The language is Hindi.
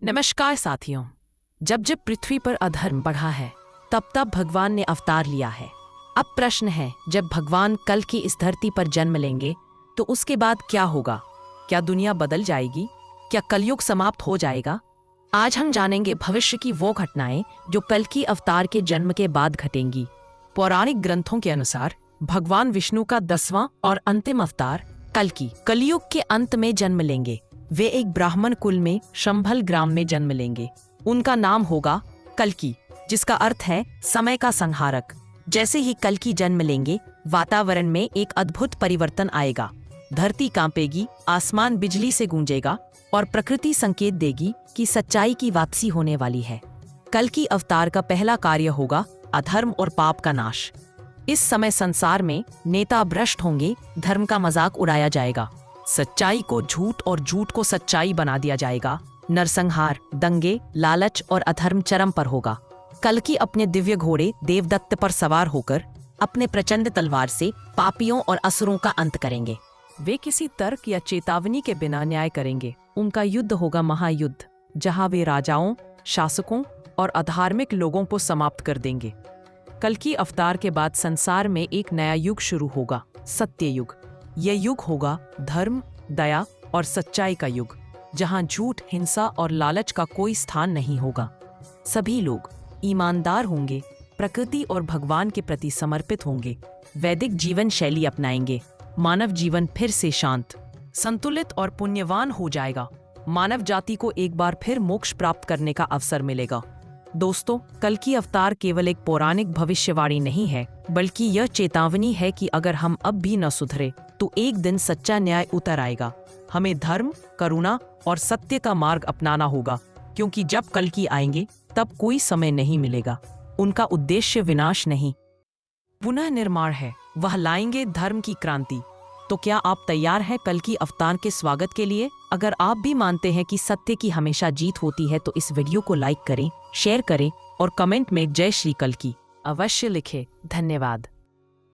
नमस्कार साथियों। जब जब पृथ्वी पर अधर्म बढ़ा है तब तब भगवान ने अवतार लिया है। अब प्रश्न है, जब भगवान कल की इस धरती पर जन्म लेंगे तो उसके बाद क्या होगा? क्या दुनिया बदल जाएगी? क्या कलयुग समाप्त हो जाएगा? आज हम जानेंगे भविष्य की वो घटनाएं जो कल की अवतार के जन्म के बाद घटेंगी। पौराणिक ग्रंथों के अनुसार भगवान विष्णु का 10वां और अंतिम अवतार कल्कि कलयुग के अंत में जन्म लेंगे। वे एक ब्राह्मण कुल में शंभल ग्राम में जन्म लेंगे। उनका नाम होगा कल्कि, जिसका अर्थ है समय का संहारक। जैसे ही कल्कि जन्म लेंगे, वातावरण में एक अद्भुत परिवर्तन आएगा। धरती कांपेगी, आसमान बिजली से गूंजेगा और प्रकृति संकेत देगी कि सच्चाई की वापसी होने वाली है। कल्कि अवतार का पहला कार्य होगा अधर्म और पाप का नाश। इस समय संसार में नेता भ्रष्ट होंगे, धर्म का मजाक उड़ाया जाएगा, सच्चाई को झूठ और झूठ को सच्चाई बना दिया जाएगा। नरसंहार, दंगे, लालच और अधर्म चरम पर होगा। कल्कि अपने दिव्य घोड़े देवदत्त पर सवार होकर अपने प्रचंड तलवार से पापियों और असुरों का अंत करेंगे। वे किसी तर्क या चेतावनी के बिना न्याय करेंगे। उनका युद्ध होगा महायुद्ध, जहां वे राजाओं, शासकों और अधार्मिक लोगों को समाप्त कर देंगे। कल्कि अवतार के बाद संसार में एक नया युग शुरू होगा, सत्य युग। यह युग होगा धर्म, दया और सच्चाई का युग, जहां झूठ, हिंसा और लालच का कोई स्थान नहीं होगा। सभी लोग ईमानदार होंगे, प्रकृति और भगवान के प्रति समर्पित होंगे, वैदिक जीवन शैली अपनाएंगे। मानव जीवन फिर से शांत, संतुलित और पुण्यवान हो जाएगा। मानव जाति को एक बार फिर मोक्ष प्राप्त करने का अवसर मिलेगा। दोस्तों, कल्कि अवतार केवल एक पौराणिक भविष्यवाणी नहीं है, बल्कि यह चेतावनी है कि अगर हम अब भी न सुधरे तो एक दिन सच्चा न्याय उतर आएगा। हमें धर्म, करुणा और सत्य का मार्ग अपनाना होगा, क्योंकि जब कल्कि आएंगे तब कोई समय नहीं मिलेगा। उनका उद्देश्य विनाश नहीं, पुनः निर्माण है। वह लाएंगे धर्म की क्रांति। तो क्या आप तैयार हैं कल्कि अवतार के स्वागत के लिए? अगर आप भी मानते हैं कि सत्य की हमेशा जीत होती है तो इस वीडियो को लाइक करें, शेयर करें और कमेंट में जय श्री कल्कि अवश्य लिखें। धन्यवाद।